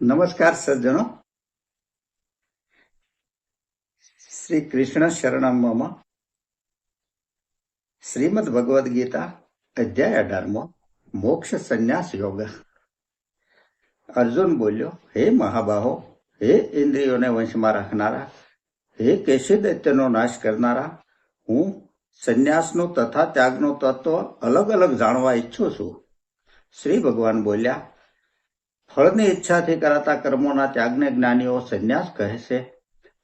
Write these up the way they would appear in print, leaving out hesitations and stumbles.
નમસ્કાર સજ્જનો. શ્રી કૃષ્ણ શરણમ મમ. શ્રીમદ ભગવદ્ ગીતા અધ્યાય 18 મોક્ષ સંન્યાસ યોગ. અર્જુન બોલ્યો, હે મહાબાહો, હે ઇન્દ્રિયોને વશમાં રાખનારા, હે કેશી દૈત્યનો નાશ કરનારા, હું સંન્યાસનું તથા ત્યાગનું તત્વ અલગ અલગ જાણવા ઈચ્છું છું. શ્રી ભગવાન બોલ્યા, ફળની ઈચ્છાથી કરાતા કર્મોના ત્યાગને જ્ઞાનીઓ સંન્યાસ કહે છે,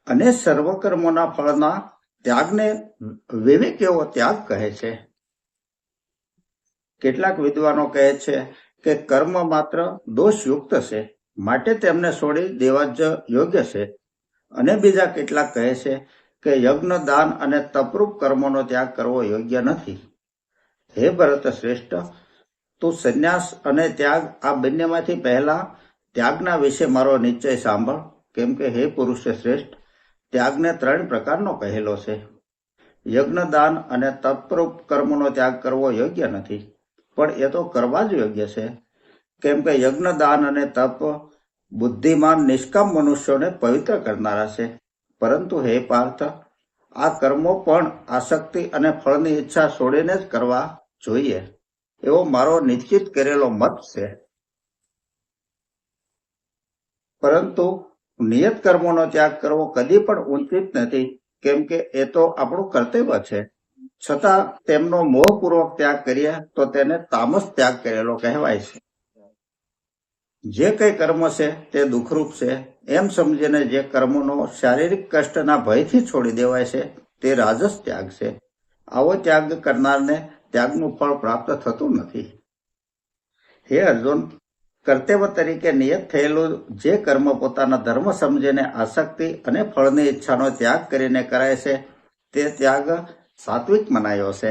અને સર્વ કર્મોના ફળના ત્યાગને વિવેકીઓ ત્યાગ કહે છે. કેટલાક વિદ્વાનો કહે છે કે કર્મ માત્ર દોષયુક્ત છે, માટે તેમને છોડી દેવા જ યોગ્ય છે. અને બીજા કેટલાક કહે છે કે યજ્ઞ, દાન અને તપરૂપ કર્મોનો ત્યાગ કરવો યોગ્ય નથી. હે ભરત શ્રેષ્ઠ, તું સંન્યાસ અને ત્યાગ આ બંનેમાંથી પહેલા ત્યાગના વિશે મારો નિશ્ચય સાંભળ. કેમ કે હે પુરુષ શ્રેષ્ઠ, ત્યાગને 3 પ્રકારનો કહેલો છે. યજ્ઞ, દાન અને તપરૂપ કર્મોનો ત્યાગ કરવો યોગ્ય નથી, પણ એ તો કરવા જ યોગ્ય છે. કેમ કે યજ્ઞ, દાન અને તપ બુદ્ધિમાન નિષ્કામ મનુષ્યોને પવિત્ર કરનારા છે. પરંતુ હે પાર્થ, આ કર્મો પણ આસક્તિ અને ફળની ઈચ્છા છોડીને જ કરવા જોઈએ, એવો મારો નિશ્ચિત કરેલો મત છે. પરંતુ નિયત કર્મોનો ત્યાગ કરવો કદી પણ ઉચિત નથી, કેમ કે એ તો આપણું કર્તવ્ય છે. છતાં તેમનો મોહપૂર્વક ત્યાગ કરીએ તો તેને તામસ ત્યાગ કરેલો કહેવાય છે. જે કંઈ કર્મ છે તે દુઃખરૂપ છે એમ સમજીને જે કર્મોનો શારીરિક કષ્ટના ભયથી છોડી દેવાય છે તે રાજસ ત્યાગ છે. આવો ત્યાગ કરનારને ત્યાગનું ફળ પ્રાપ્ત થતું નથી. હે અર્જુન, કર્તવ્ય તરીકે નિયત થયેલું જે કર્મ પોતાના ધર્મ સમજીને આસક્તિ અને ફળની ઈચ્છાનો ત્યાગ કરીને કરાય છે તે ત્યાગ સાત્વિક મનાયો છે.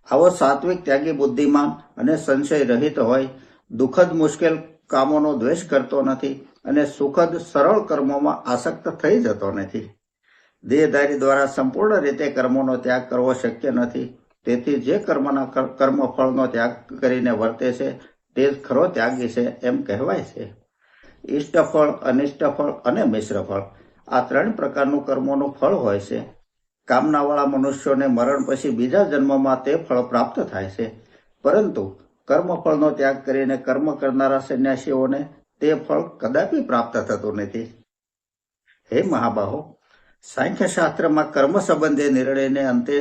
આવો સાત્વિક ત્યાગી બુદ્ધિમાન અને સંશય રહિત હોય, દુઃખદ મુશ્કેલ કામોનો દ્વેષ કરતો નથી અને સુખદ સરળ કર્મોમાં આસક્ત થઈ જતો નથી. દેહધારી દ્વારા સંપૂર્ણ રીતે કર્મોનો ત્યાગ કરવો શક્ય નથી. તેથી જે કર્મફળનો ત્યાગ કરીને વર્તે છે તે જ ખરો ત્યાગી છે એમ કહેવાય છે. ઇષ્ટફળ, અનિષ્ટફળ અને મિશ્ર ફળ, આ 3 પ્રકારનું કર્મોનું ફળ હોય છે. કામનાવાળા મનુષ્યોને મરણ પછી બીજા જન્મમાં તે ફળ પ્રાપ્ત થાય છે, પરંતુ કર્મફળનો ત્યાગ કરીને કર્મ કરનારા સંન્યાસીઓને તે ફળ કદાપી પ્રાપ્ત થતું નથી. હે મહાબાહો, સાંખ્ય શાસ્ત્રમાં કર્મ સંબંધી નિર્ણયને અંતે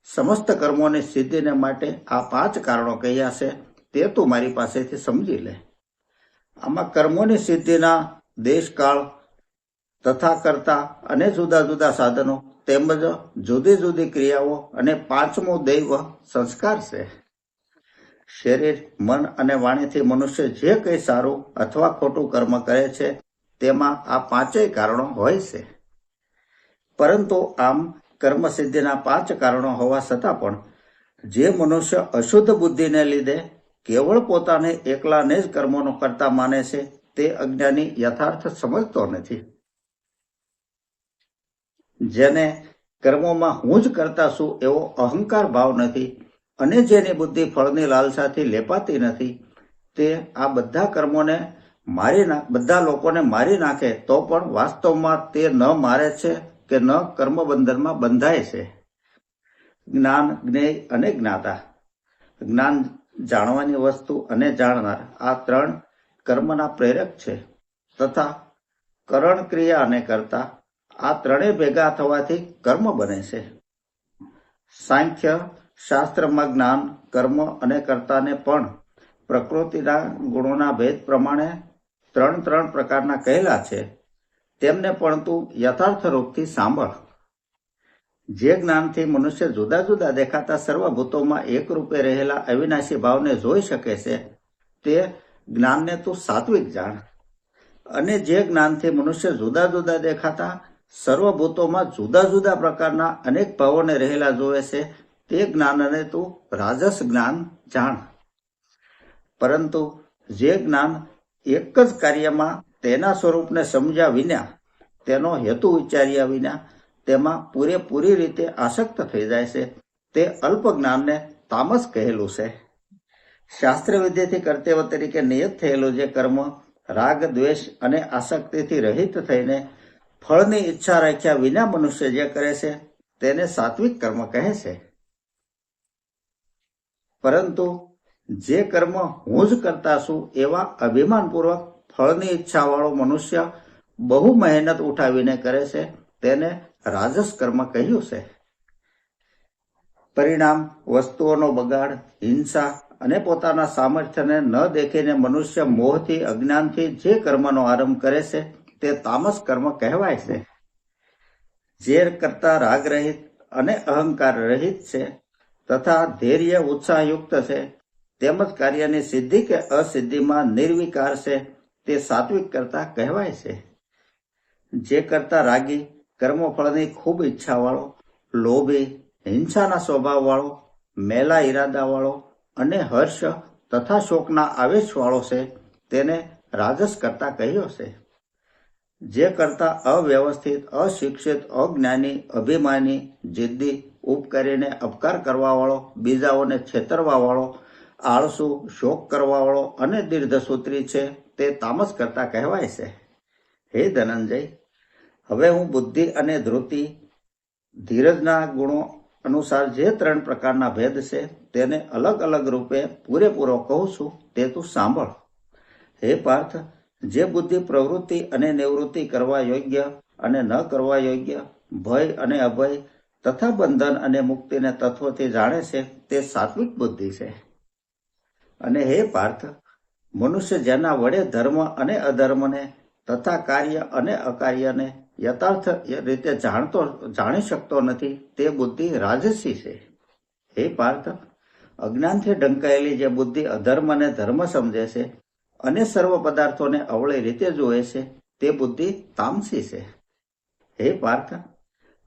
સમસ્ત કર્મોની સિદ્ધિને માટે આ 5 કારણો કહ્યા છે, તે તું મારી પાસેથી સમજી લે. આમાં કર્મોની સિદ્ધિના દેશકાળ તથા કરતા અને જુદા જુદા સાધનો તેમજ જુદી જુદી ક્રિયાઓ અને 5મું દૈવ સંસ્કાર છે. શરીર, મન અને વાણીથી મનુષ્ય જે કંઈ સારું અથવા ખોટું કર્મ કરે છે તેમાં આ 5 કારણો હોય છે. પરંતુ આમ કર્મ સિદ્ધિના 5 કારણો હોવા છતાં પણ જે મનુષ્ય અશુદ્ધ બુદ્ધિને લીધે કેવળ પોતાને એકલાને જ કર્મોનો કરતા માને છે તે અજ્ઞાની યથાર્થ સમજતો નથી. જેને કર્મોમાં હું જ કરતા છું એવો અહંકાર ભાવ નથી અને જેની બુદ્ધિ ફળની લાલસાથી લેપાતી નથી, તે આ બધા કર્મોને બધા લોકોને મારી નાખે તો પણ વાસ્તવમાં તે ન મારે છે કે ન કર્મબંધનમાં બંધાય છે. જ્ઞાન, જ્ઞેય અને જ્ઞાતા. જ્ઞાન જાણવાની વસ્તુ અને જાણનાર, આ 3 કર્મના પ્રેરક છે. તથા કરણ, ક્રિયા અને કર્તા, આ 3 ભેગા થવાથી કર્મ બને છે. સાંખ્ય શાસ્ત્રમાં જ્ઞાન, કર્મ અને કર્તાને પણ પ્રકૃતિના ગુણોના ભેદ પ્રમાણે 3 પ્રકારના કહેલા છે. તેમને પણ તું યથાર્થ રૂપથી સાંભળ. જે જ્ઞાનથી મનુષ્ય જુદા જુદા દેખાતા સર્વભૂતોમાં એકરૂપે રહેલા અવિનાશી ભાવને જોઈ શકે છે તે જ્ઞાનને તું સાત્વિક જાણ. અને જે જ્ઞાનથી મનુષ્ય જુદા જુદા દેખાતા સર્વભૂતોમાં જુદા જુદા પ્રકારના અનેક ભાવોને રહેલા જોવે છે તે જ્ઞાનને તું રાજસ જ્ઞાન જાણ. પરંતુ જે જ્ઞાન એક જ કાર્યમાં તેના સ્વરૂપને સમજ્યા વિના, તેનો હેતુ વિચાર્યા વિના તેમાં પૂરેપૂરી રીતે આસક્ત થઈ જાય છે તે અલ્પ જ્ઞાનને તામસ કહેલું છે. શાસ્ત્ર વિધિથી કર્તવ્ય તરીકે નિયત થયેલું જે કર્મ રાગ દ્વેષ અને આસક્તિથી રહિત થઈને ફળની ઈચ્છા રાખ્યા વિના મનુષ્ય જે કરે છે તેને સાત્વિક કર્મ કહે છે. પરંતુ જે કર્મ હું જ કરતા છું એવા અભિમાનપૂર્વક ફળની ઈચ્છા વાળો મનુષ્ય બહુ મહેનત ઉઠાવીને કરે છે તેને રાજસ કર્મ કહ્યું છે. પરિણામ વસ્તુઓનો બગાડ, હિંસા અને પોતાના સામર્થ્યને ન દેખીને મનુષ્ય મોહથી અજ્ઞાનથી જે કર્મનો આરંભ કરે છે તે તામસ કર્મ કહેવાય છે. જે કરતા રાગ રહિત અને અહંકાર રહિત છે તથા ધૈર્ય ઉત્સાહયુક્ત છે તેમજ કાર્યની સિદ્ધિ કે અસિદ્ધિમાં નિર્વિકાર છે તે સાત્વિક કરતા કહેવાય છે. જે કરતા રાગી, કર્મફળની ખૂબ ઈચ્છાવાળો, લોભી, હિંસાના સ્વભાવવાળો, મેલા ઈરાદાવાળો અને હર્ષ તથા શોકના આવેશવાળો છે તેને રાજસ કરતા કહ્યો છે. જે કરતા અવ્યવસ્થિત, અશિક્ષિત, અજ્ઞાની, અભિમાની, જિદ્દી, ઉપકારીને અપકાર કરવાવાળો, બીજાઓને છેતરવાવાળો, આળસુ, શોક કરવાવાળો અને દીર્ઘસૂત્રી છે તે તામસ કરતા કહેવાય છે. હે ધનંજય, હવે હું બુદ્ધિ અને ધૃતિ, ધીરજના ગુણો અનુસાર જે 3 પ્રકારના ભેદ છે તેને અલગ અલગ રૂપે પૂરેપૂરો કહું છું તે તું સાંભળ. હે પાર્થ, જે બુદ્ધિ પ્રવૃત્તિ અને નિવૃત્તિ કરવા યોગ્ય અને ન કરવા યોગ્ય, ભય અને અભય તથા બંધન અને મુક્તિને તત્વથી જાણે છે તે સાત્વિક બુદ્ધિ છે. અને હે પાર્થ, મનુષ્ય જેના વડે ધર્મ અને અધર્મને તથા કાર્ય અને અકાર્યને યથાર્થ રીતે જાણી શકતો નથી તે બુદ્ધિ રાજસી છે. હે પાર્થ, અજ્ઞાનથી ઢંકાયેલી જે બુદ્ધિ અધર્મ અને ધર્મ સમજે છે અને સર્વ પદાર્થોને અવળી રીતે જુએ છે તે બુદ્ધિ તામસી છે. હે પાર્થ,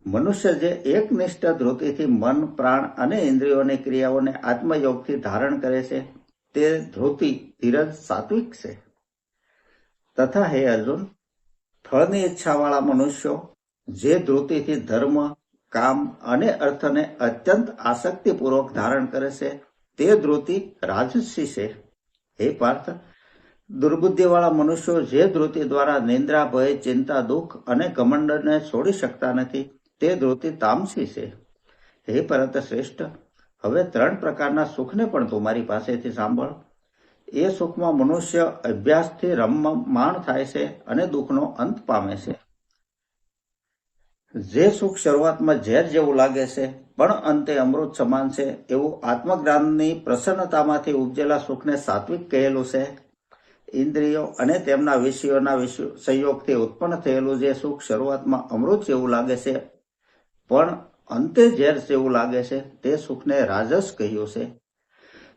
મનુષ્ય જે એકનિષ્ઠ ધૃતિથી મન, પ્રાણ અને ઇન્દ્રિયોની ક્રિયાઓને આત્મયોગથી ધારણ કરે છે તે ધૃતિ, ધીરજ સાત્વિક છે. તથા હે અર્જુન, ફળની ઈચ્છાવાળા મનુષ્યો જે ધૃતિથી ધર્મ, કામ અને અર્થને અત્યંત આસક્તિપૂર્વક ધારણ કરે છે તે ધૃતિ રાજસી છે. હે પાર્થ, દુર્બુદ્ધિવાળા મનુષ્યો જે ધૃતિ દ્વારા નિંદ્રા, ભય, ચિંતા, દુઃખ અને ઘમંડને છોડી શકતા નથી તે ધૃતિ તામસી છે. હે પરત શ્રેષ્ઠ, હવે 3 પ્રકારના સુખને પણ તું મારી પાસેથી સાંભળ. એ સુખમાં મનુષ્ય અભ્યાસથી રમમાણ થાય છે અને દુઃખનો અંત પામે છે. જે સુખ શરૂઆતમાં ઝેર જેવું લાગે છે પણ અંતે અમૃત સમાન છે એવું આત્મજ્ઞાનની પ્રસન્નતામાંથી ઉપજેલા સુખને સાત્વિક કહેલું છે. ઇન્દ્રિયો અને તેમના વિષયોના સંયોગથી ઉત્પન્ન થયેલું જે સુખ શરૂઆતમાં અમૃત જેવું લાગે છે પણ અંતે ઝેર જેવું લાગે છે તે સુખને રાજસ કહ્યું છે.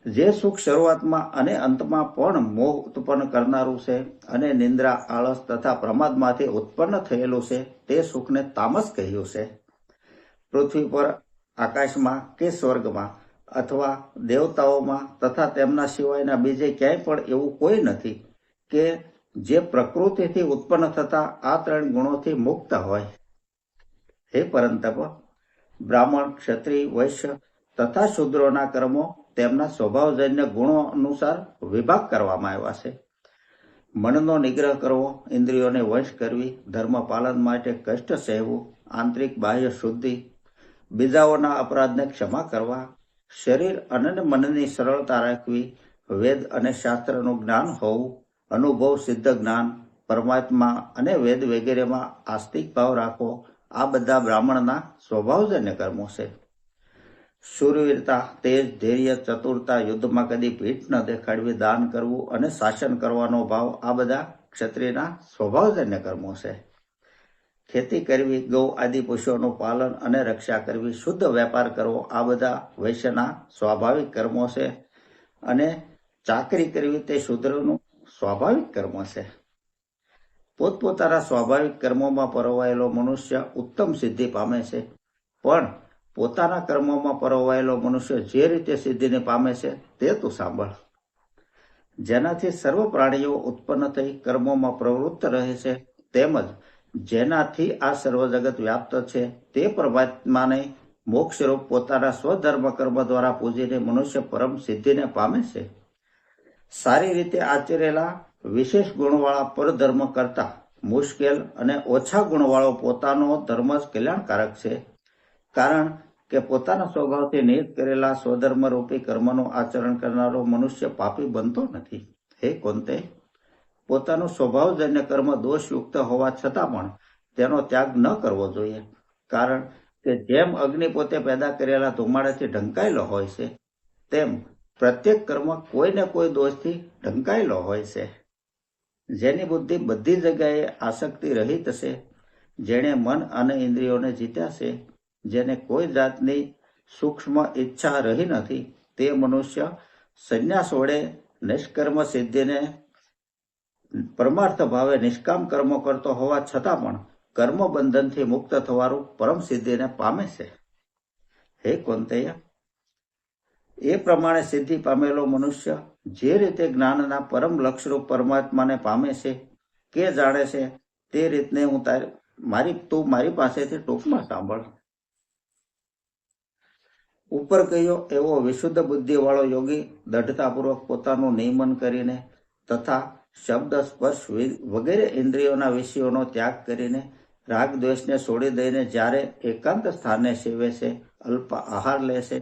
જે સુખ શરૂઆતમાં અને અંતમાં પણ મોહ ઉત્પન્ન કરનારું છે અને નિંદ્રા, આળસ તથા પ્રમાદમાંથી ઉત્પન્ન થયેલું છે તે સુખને તામસ કહ્યું છે. પૃથ્વી પર, આકાશમાં કે સ્વર્ગમાં અથવા દેવતાઓમાં તથા તેમના સિવાયના બીજે ક્યાંય પણ એવું કોઈ નથી કે જે પ્રકૃતિથી ઉત્પન્ન થતા આ 3 ગુણોથી મુક્ત હોય. હે પરંતપ, બ્રાહ્મણ, ક્ષત્રિય, વૈશ્ય તથા શૂદ્રોના કર્મો તેમના સ્વભાવજન્ય ગુણો અનુસાર વિભાગ કરવામાં આવ્યા છે. મનનો નિગ્રહ કરવો, ઇન્દ્રિયોને વશ કરવી, ધર્મ પાલન માટે કષ્ટ સહેવું, આંતરિક બાહ્ય શુદ્ધિ, બીજાઓના અપરાધને ક્ષમા કરવા, શરીર અને મનની સરળતા રાખવી, વેદ અને શાસ્ત્રનું જ્ઞાન હોવું, અનુભવ સિદ્ધ જ્ઞાન, પરમાત્મા અને વેદ વગેરેમાં આસ્તિક ભાવ રાખવો, આ બધા બ્રાહ્મણના સ્વભાવજન્ય કર્મો છે. શૂરવીરતા, તેજ, ધૈર્ય, ચતુરતા, યુદ્ધમાં કદી પીઠ ન દેખાડવી, દાન કરવું અને શાસન કરવાનો ભાવ, આ બધા ક્ષત્રિયના સ્વભાવજન્ય કર્મો છે. ખેતી કરવી, ગૌ આદિ પશુઓનું પાલન અને રક્ષા કરવી, શુદ્ધ વેપાર કરવો, આ બધા વૈશ્યના સ્વાભાવિક કર્મો છે. અને ચાકરી કરવી તે શૂદ્રનું સ્વાભાવિક કર્મ છે. પોતપોતાના સ્વાભાવિક કર્મોમાં પરોવાયેલો મનુષ્ય ઉત્તમ સિદ્ધિ પામે છે, પણ પોતાના કર્મોમાં પરોવાયેલો મનુષ્ય જે રીતે સિદ્ધિને પામે છે તે તું સાંભળ. જેનાથી સર્વ પ્રાણીઓ ઉત્પન્ન થઈ કર્મોમાં પ્રવૃત્ત રહે છે તેમજ જેનાથી આ સર્વ જગત વ્યાપ્ત છે તે પરમાત્માને મોક્ષરૂપ પોતાના સ્વધર્મ કર્મ દ્વારા પૂજીને મનુષ્ય પરમ સિદ્ધિને પામે છે. સારી રીતે આચરેલા વિશેષ ગુણવાળા પરધર્મ કરતા મુશ્કેલ અને ઓછા ગુણવાળો પોતાનો ધર્મ જ કલ્યાણકારક છે. કારણ કે પોતાના સ્વભાવથી નિયત કરેલા સ્વધર્મરૂપી કર્મનું આચરણ કરનારો મનુષ્ય પાપી બનતો નથી. હે કૌંતે, પોતાનું સ્વભાવજન્ય કર્મ દોષયુક્ત હોવા છતાં પણ તેનો ત્યાગ ન કરવો જોઈએ. કારણ કે જેમ અગ્નિ પોતે પેદા કરેલા ધુમાડાથી ઢંકાયેલો હોય છે, તેમ પ્રત્યેક કર્મ કોઈને કોઈ દોષથી ઢંકાયેલો હોય છે. જેની બુદ્ધિ બધી જગ્યાએ આસક્તિ રહિત છે, જેણે મન અને ઇન્દ્રિયોને જીત્યા છે, જેને કોઈ જાતની સૂક્ષ્મ ઈચ્છા રહી નથી, તે મનુષ્ય સંન્યાસ વડે નિષ્કર્મ સિદ્ધિને પરમાર્થ ભાવે નિષ્કામ કર્મો કરતો હોવા છતાં પણ કર્મ બંધનથી મુક્ત થવાનું પરમ સિદ્ધિને પામે છે. હે કૌંતેય, એ પ્રમાણે સિદ્ધિ પામેલો મનુષ્ય જે રીતે જ્ઞાનના પરમ લક્ષ્યરૂપ પરમાત્માને પામે છે કે જાણે છે, તે રીતને તું મારી પાસેથી ટૂંકમાં સાંભળ. ઉપર કહ્યો એવો વિશુદ્ધ બુદ્ધિવાળો યોગી દઢતાપૂર્વક પોતાનું નિયમન કરીને તથા શબ્દ સ્પર્શ વગેરે ઇન્દ્રિયોના વિષયોનો ત્યાગ કરીને રાગ દ્વેષને છોડી દઈને જ્યારે એકાંત સ્થાને સેવે છે, અલ્પ આહાર લે છે,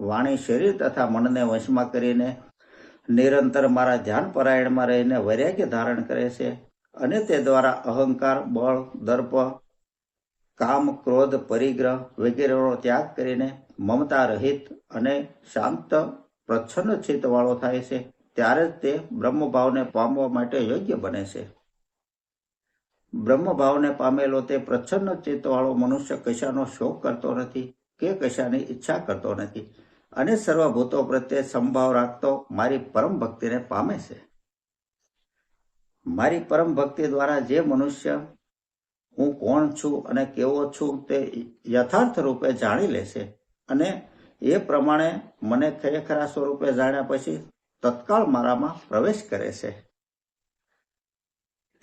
વાણી શરીર તથા મનને વશમાં કરીને નિરંતર મારા ધ્યાન પરાયણમાં રહીને વૈરાગ્ય ધારણ કરે છે અને તે દ્વારા અહંકાર, બળ, દર્પ, કામ, ક્રોધ, પરિગ્રહ વગેરેનો ત્યાગ કરીને મમતા રહિત અને શાંત પ્રચ્છન્ન ચિત્ત વાળો થાય છે, ત્યારે જ તે બ્રહ્મભાવને પામવા માટે યોગ્ય બને છે. બ્રહ્મભાવને પામેલો તે પ્રચ્છન્ન ચિત્ત વાળો મનુષ્ય કશાનો શોક કરતો નથી કે કશાની ઈચ્છા કરતો નથી અને સર્વભૂતો પ્રત્યે સંભાવ રાખતો મારી પરમ ભક્તિને પામે છે. મારી પરમ ભક્તિ દ્વારા જે મનુષ્ય હું કોણ છું અને કેવો છું તે યથાર્થ રૂપે જાણી લે છે અને એ પ્રમાણે મને ખરેખરા સ્વરૂપે જાણ્યા પછી તત્કાળ મારામાં પ્રવેશ કરે છે.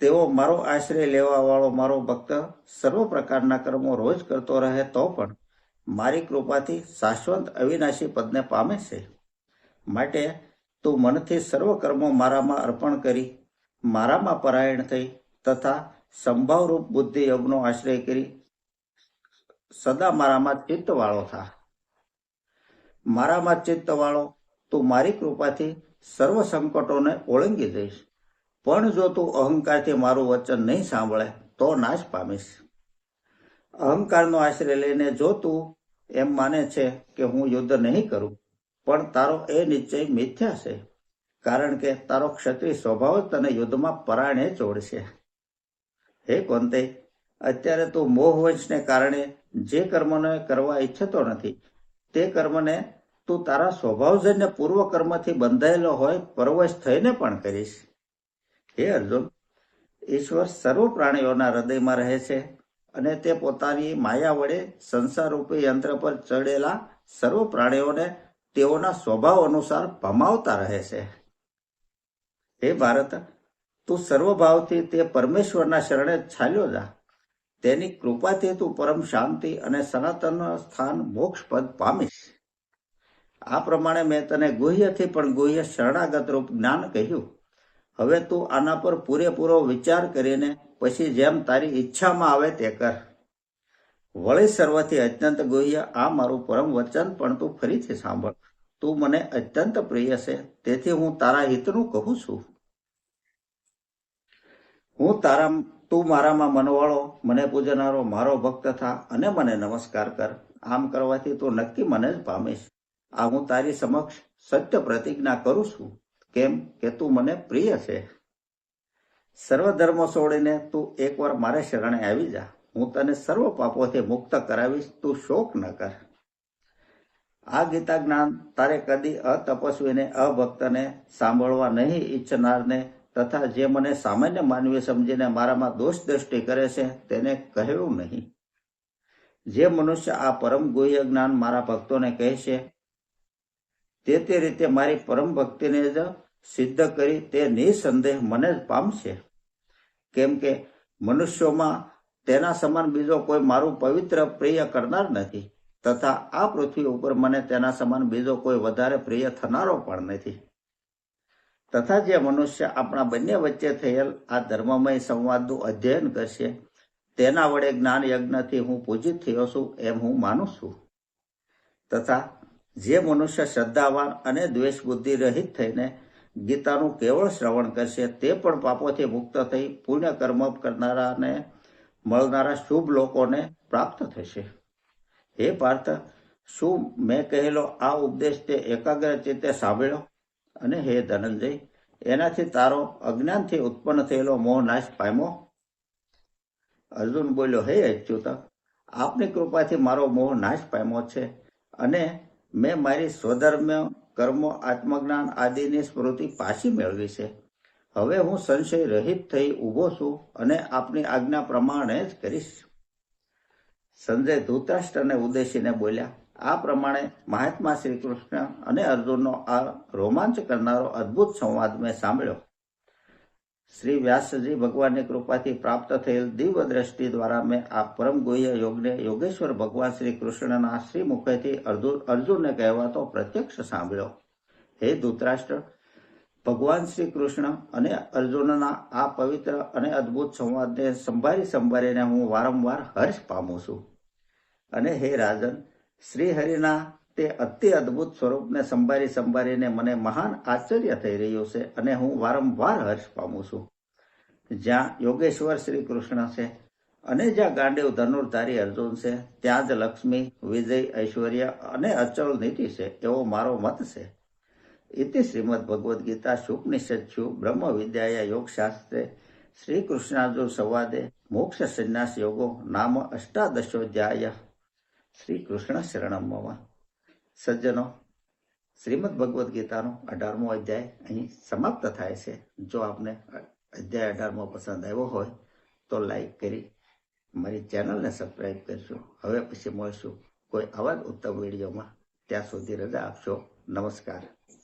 તેઓ મારો આશ્રય લેવા વાળો મારો ભક્ત સર્વ પ્રકારના કર્મો રોજ કરતો રહે તો પણ મારી કૃપાથી શાશ્વત અવિનાશી પદને પામે છે. માટે તું મનથી સર્વ કર્મો મારામાં અર્પણ કરી મારામાં પરાયણ થઈ તથા સંભાવરૂપ બુદ્ધિ યોગનો આશ્રય કરી સદા મારામાં ચિત્ત વાળો થા. મારામાં ચિત્ત વાળો તું મારી કૃપાથી સર્વ સંકટોને ઓળંગી દઈશ. પણ જો તું અહંકારથી મારું વચન નહીં સાંભળે તો નાશ પામીશ. અહંકારનો આશ્રય લઈને જો તું એમ માને છે કે હું યુદ્ધ નહીં કરું, પણ તારો એ નિશ્ચય મિથ્યા છે. કારણ કે તારો ક્ષત્રિય સ્વભાવ જ તને યુદ્ધમાં પરાણે ચોડશે. હે કૌંતે, અત્યારે તું મોહવંશને કારણે જે કર્મને કરવા ઈચ્છતો નથી, તે કર્મને તું તારા સ્વભાવજન્ય પૂર્વ કર્મથી બંધાયેલો હોય પરવશ થઈને પણ કરીશ. હે અર્જુન, ઈશ્વર સર્વ પ્રાણીઓના હૃદયમાં રહે છે અને તે પોતાની માયા વડે સંસારરૂપી યંત્ર પર ચડેલા સર્વ પ્રાણીઓને તેઓના સ્વભાવ અનુસાર ભમાવતા રહે છે. હે ભારત, તું સર્વભાવથી તે પરમેશ્વરના શરણે છાલ્યો જા. તેની કૃપાથી તું પરમ શાંતિ અને સનાતન સ્થાન મોક્ષ પદ પામીશ. આ પ્રમાણે મેં તને ગુહ્યથી પણ ગુહ્ય શરણાગત રૂપ જ્ઞાન કહ્યું. હવે તું આના પર પૂરેપૂરો વિચાર કરીને પછી જેમ તારી ઈચ્છામાં આવે તે કર. વળી સર્વથી અત્યંત ગુહ્ય આ મારું પરમ વચન પણ તું ફરીથી સાંભળ. તું મને અત્યંત પ્રિય છે, તેથી હું તારા હિતનું કહું છું. તું મારામાં મનવાળો, મને પૂજનારો મારો ભક્ત થા અને મને નમસ્કાર કર. આમ કરવાથી તું નક્કી મને જ પામીશ. આ હું તારી સમક્ષ સત્ય પ્રતિજ્ઞા કરું છું. કેમ કે તું મને પ્રિય છે. સર્વ ધર્મો છોડીને તું એકવાર મારે શરણે આવી જા. હું તને સર્વ પાપોથી મુક્ત કરાવીશ. તું શોક ન કર. આ ગીતા જ્ઞાન તારે કદી અતપસ્વીને, અભક્તને, સાંભળવા નહીં ઈચ્છનારને તથા જે મને સામાન્ય માનવી સમજીને મારામાં દોષ દ્રષ્ટિ કરે છે તેને કહેવું નહીં. જે મનુષ્ય આ પરમ ગુહ્ય જ્ઞાન મારા ભક્તોને કહેશે તે રીતે મારી પરમ ભક્તિને જ સિદ્ધ કરી તે નિસંદેહ મને જ પામશે. કેમ કે મનુષ્યોમાં તેના સમાન બીજો કોઈ મારું પવિત્ર પ્રિય કરનાર નથી તથા આ પૃથ્વી ઉપર મને તેના સમાન બીજો કોઈ વધારે પ્રિય થનારો પણ નથી. તથા જે મનુષ્ય આપણા બંને વચ્ચે થયેલ આ ધર્મમય સંવાદનું અધ્યયન કરશે તેના વડે જ્ઞાન યજ્ઞથી હું પૂજિત થયો છું એમ હું માનું છું. તથા જે મનુષ્ય શ્રદ્ધાવાન અને દ્વેષ બુદ્ધિ રહિત થઈને ગીતાનું કેવળ શ્રવણ કરશે તે પણ પાપોથી મુક્ત થઈ પુણ્ય કર્મ કરનારાને મળનારા શુભ લોકોને પ્રાપ્ત થશે. હે પાર્થ, શું મેં કહેલો આ ઉપદેશ તે એકાગ્ર ચિત્તે સાંભળ્યો? અને હે ધનંજય, એનાથી તારો અજ્ઞાનથી ઉત્પન્ન થયેલો મોહ નાશ પામ્યો? અર્જુન બોલ્યો, હે અચ્યુત, આપની કૃપાથી મારો મોહ નાશ પામ્યો છે અને મેં મારી સ્વધર્મ્ય કર્મો આત્મજ્ઞાન આદિની સ્મૃતિ પાછી મેળવી છે. હવે હું સંશય રહિત થઈ ઊભો છું અને આપની આજ્ઞા પ્રમાણે જ કરીશ. સંજય ધૃતરાષ્ટ્રને ઉદ્દેશીને બોલ્યા, આ પ્રમાણે મહાત્મા શ્રી કૃષ્ણ અને અર્જુનનો આ રોમાંચ કરનારો અદ્ભુત સંવાદ મેં સાંભળ્યો. શ્રી વ્યાસજી ભગવાનની કૃપાથી પ્રાપ્ત થયેલ દિવ્ય દ્રષ્ટિ દ્વારા મેં આ પરમ ગુહ્ય યોગને યોગેશ્વર ભગવાન શ્રી કૃષ્ણના શ્રી મુખેથી અર્જુનને કહેવાતો પ્રત્યક્ષ સાંભળ્યો. હે ધૃતરાષ્ટ્ર, ભગવાન શ્રી કૃષ્ણ અને અર્જુનના આ પવિત્ર અને અદ્ભુત સંવાદને સંભાળીને હું વારંવાર હર્ષ પામું છું. અને હે રાજન, શ્રી હરિના તે અતિ અદ્ભુત સ્વરૂપને સંભાળીને મને મહાન આશ્ચર્ય થઈ રહ્યું છે અને હું વારંવાર હર્ષ પામું છું. જ્યાં યોગેશ્વર શ્રી કૃષ્ણ છે અને જ્યાં ગાંડીવ ધનુર્ધારી અર્જુન છે ત્યાં જ લક્ષ્મી, વિજય, ઐશ્વર્ય અને અચળ નીતિ છે એવો મારો મત છે. ઇતિ શ્રીમદ ભગવદ્ ગીતા શુકનિષત્સુ બ્રહ્મ વિદ્યાયા યોગ શાસ્ત્રે શ્રી કૃષ્ણાર્જુન સંવાદે મોક્ષ સંન્યાસ યોગો નામ અષ્ટાદશોધ્યાય. શ્રી કૃષ્ણ શરણમ મમ. સજ્જનો, શ્રીમદ ભગવદ્ ગીતાનો 18મો અધ્યાય અહીં સમાપ્ત થાય છે. જો આપને અધ્યાય 18મો પસંદ આવ્યો હોય તો લાઈક કરી મારી ચેનલને સબસ્ક્રાઈબ કરજો. હવે પછી મળશું કોઈ આવા જ ઉત્તમ વિડીયોમાં. ત્યાં સુધી રજા આપશો. નમસ્કાર.